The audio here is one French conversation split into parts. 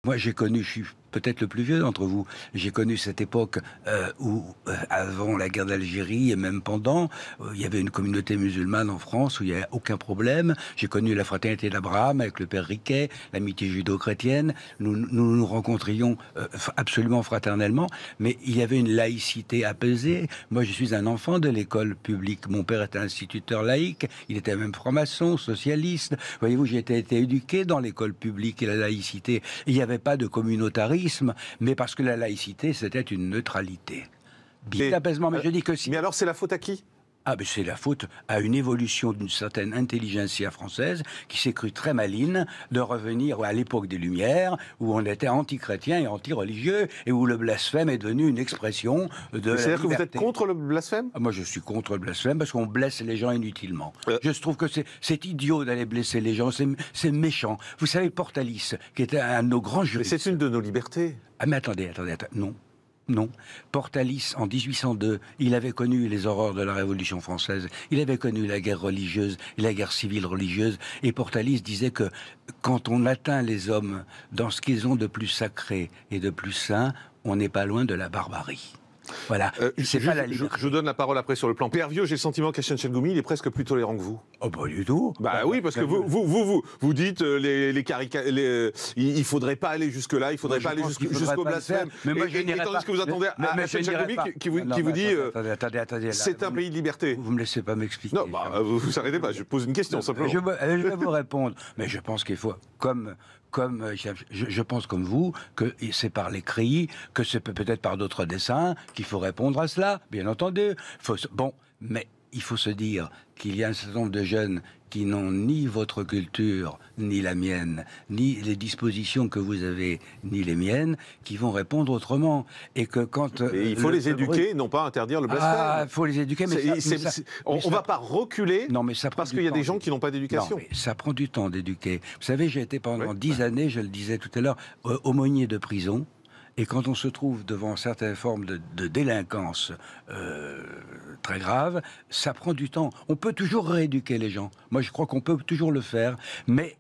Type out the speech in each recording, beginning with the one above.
Moi, j'ai connu, je suis peut-être le plus vieux d'entre vous, j'ai connu cette époque où, avant la guerre d'Algérie et même pendant, il y avait une communauté musulmane en France où il n'y a aucun problème. J'ai connu la fraternité d'Abraham avec le père Riquet, l'amitié judo-chrétienne. Nous rencontrions absolument fraternellement, mais il y avait une laïcité apaisée. Moi, je suis un enfant de l'école publique. Mon père était instituteur laïque, il était même franc-maçon, socialiste. Voyez-vous, j'ai été éduqué dans l'école publique et la laïcité. Il n'y avait pas de communautarisme, mais parce que la laïcité, c'était une neutralité. Bien d'apaisement, mais je dis que si... Mais alors, c'est la faute à qui ? Ah, ben c'est la faute à une évolution d'une certaine intelligentsia française qui s'est crue très maligne de revenir à l'époque des Lumières où on était anti-chrétien et anti-religieux et où le blasphème est devenu une expression de la liberté. C'est-à-dire que vous êtes contre le blasphème ? Moi, je suis contre le blasphème parce qu'on blesse les gens inutilement. Je trouve que c'est idiot d'aller blesser les gens, c'est méchant. Vous savez, Portalis, qui était un de nos grands juristes... Mais c'est une de nos libertés. Ah, mais attendez, non. Non. Portalis, en 1802, il avait connu les horreurs de la Révolution française, il avait connu la guerre religieuse et la guerre civile religieuse, et Portalis disait que quand on atteint les hommes dans ce qu'ils ont de plus sacré et de plus saint, on n'est pas loin de la barbarie. Voilà, c'est pas la liberté. Je donne la parole après sur le plan Pervieux. J'ai le sentiment qu'Hachem Chengoumi, il est presque plus tolérant que vous. Oh, pas du tout. Bah oui, parce que vous dites il faudrait pas aller jusque-là, il faudrait pas aller jusqu'au blasphème. Mais moi, je et tandis que vous attendez à Hachem Chengoumi qui vous dit c'est un pays de liberté. Vous me laissez pas m'expliquer. Non, vous arrêtez pas, je pose une question simplement. Je vais vous répondre, mais je pense qu'il faut, je pense comme vous, que c'est par l'écrit, que c'est peut-être par d'autres dessins, qu'il faut répondre à cela, bien entendu. Bon, mais il faut se dire qu'il y a un certain nombre de jeunes qui n'ont ni votre culture, ni la mienne, ni les dispositions que vous avez, ni les miennes, qui vont répondre autrement. Et que quand... il faut les éduquer, non pas interdire le blasphème. Ah, il faut les éduquer, mais on ne va pas reculer parce qu'il y a des gens qui n'ont pas d'éducation. Non, mais ça prend du temps d'éduquer. Vous savez, j'ai été pendant 10 années, je le disais tout à l'heure, aumônier de prison. Et quand on se trouve devant certaines formes de délinquance très graves, ça prend du temps. On peut toujours rééduquer les gens. Moi, je crois qu'on peut toujours le faire. Mais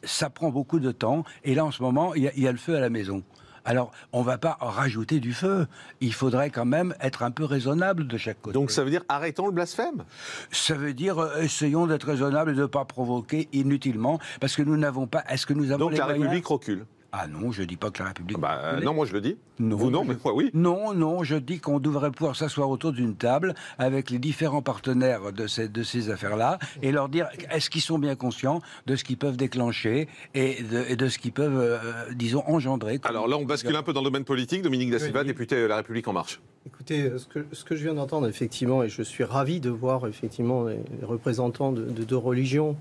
ça prend beaucoup de temps. Et là, en ce moment, il y a le feu à la maison. Alors, on ne va pas rajouter du feu. Il faudrait quand même être un peu raisonnable de chaque côté. Donc ça veut dire arrêtons le blasphème ? Ça veut dire essayons d'être raisonnables et de ne pas provoquer inutilement. Parce que nous n'avons pas... Est-ce que nous avons donc les moyens ? Donc la République recule ? Ah non, je dis pas que la République... non, moi je le dis. Non, vous non, mais moi oui. Non, je dis qu'on devrait pouvoir s'asseoir autour d'une table avec les différents partenaires de ces affaires-là et leur dire est-ce qu'ils sont bien conscients de ce qu'ils peuvent déclencher et de ce qu'ils peuvent, disons, engendrer. Alors là, on bascule un peu dans le domaine politique. Dominique Da Silva, député La République En Marche. Écoutez, ce que je viens d'entendre, effectivement, et je suis ravi de voir, effectivement, les représentants de deux religions...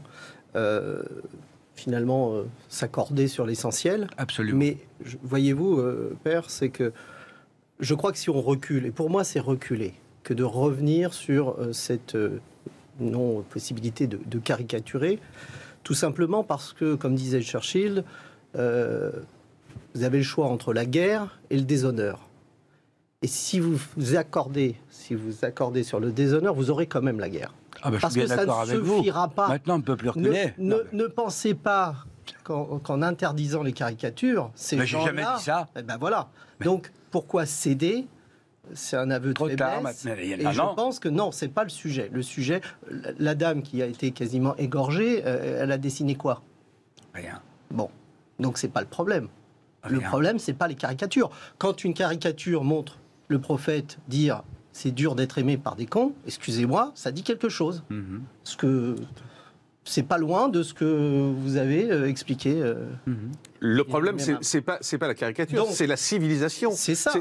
finalement s'accorder sur l'essentiel. Absolument. Mais voyez-vous, Père, c'est que je crois que si on recule, et pour moi c'est reculer, que de revenir sur cette non-possibilité de caricaturer, tout simplement parce que, comme disait Churchill, vous avez le choix entre la guerre et le déshonneur. Et si vous accordez sur le déshonneur, vous aurez quand même la guerre. Ah ben, parce que ça ne suffira pas. Maintenant, on ne peut plus reculer. Ne pensez pas qu'en interdisant les caricatures, ces gens-là... Mais j'ai jamais dit ça. Eh ben voilà. Mais... Donc, pourquoi céder ? C'est un aveu de faiblesse. Et je pense que non, c'est pas le sujet. Le sujet, la dame qui a été quasiment égorgée, elle a dessiné quoi ? Rien. Bon, donc c'est pas le problème. Rien. Le problème, c'est pas les caricatures. Quand une caricature montre le prophète dire c'est dur d'être aimé par des cons, excusez-moi, ça dit quelque chose. Parce que c'est pas loin de ce que vous avez expliqué. Le problème, c'est pas la caricature, c'est la civilisation. C'est ça.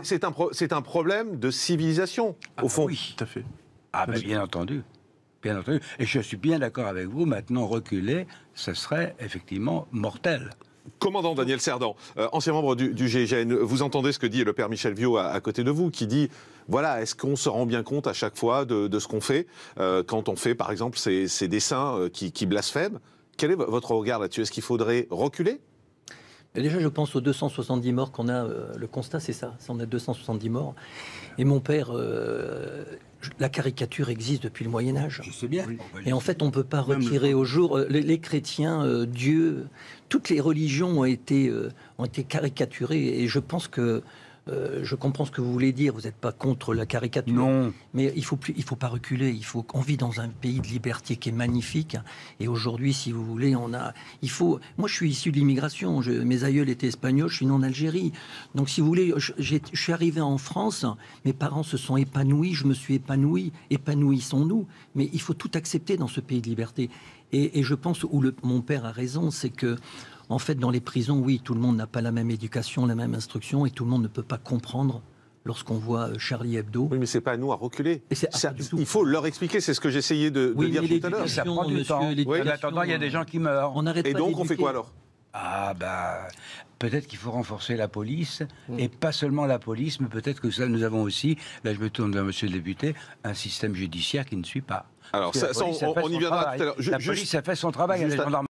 C'est un problème de civilisation, au fond. Oui, tout à fait. Ah ben, bien entendu. Bien entendu. Et je suis bien d'accord avec vous, maintenant reculer, ce serait effectivement mortel. Commandant Daniel Cerdan, ancien membre du GIGN, vous entendez ce que dit le père Michel Viau à côté de vous, qui dit, voilà, est-ce qu'on se rend bien compte à chaque fois de ce qu'on fait, quand on fait par exemple ces dessins qui blasphèment ? Quel est votre regard là-dessus ? Est-ce qu'il faudrait reculer ? Et déjà, je pense aux 270 morts qu'on a. Le constat, c'est ça. On a 270 morts. Et mon père, la caricature existe depuis le Moyen-Âge. Je sais bien. Et en fait, on ne peut pas retirer au jour. Les chrétiens, Dieu, toutes les religions ont été caricaturées. Et je pense que. Je comprends ce que vous voulez dire. Vous n'êtes pas contre la caricature. Non. Mais il faut pas reculer. On vit dans un pays de liberté qui est magnifique. Et aujourd'hui, si vous voulez, moi, je suis issu de l'immigration. Mes aïeuls étaient espagnols. Je suis né en Algérie. Donc, si vous voulez, je suis arrivé en France. Mes parents se sont épanouis. Je me suis épanoui. Épanouissons-nous. Mais il faut tout accepter dans ce pays de liberté. Et je pense où mon père a raison, c'est que en fait, dans les prisons, oui, tout le monde n'a pas la même éducation, la même instruction, et tout le monde ne peut pas comprendre lorsqu'on voit Charlie Hebdo. Oui, mais c'est pas à nous à reculer. Il faut leur expliquer, c'est ce que j'essayais de dire tout à l'heure. Ça prend du temps. En attendant, il y a des gens qui meurent. Et donc, on fait quoi alors ? Ah bah, peut-être qu'il faut renforcer la police, et pas seulement la police, mais peut-être que ça, nous avons aussi, là je me tourne vers monsieur le député, un système judiciaire qui ne suit pas. Alors, ça, on y viendra tout à l'heure. La police a fait son travail, les gendarmes.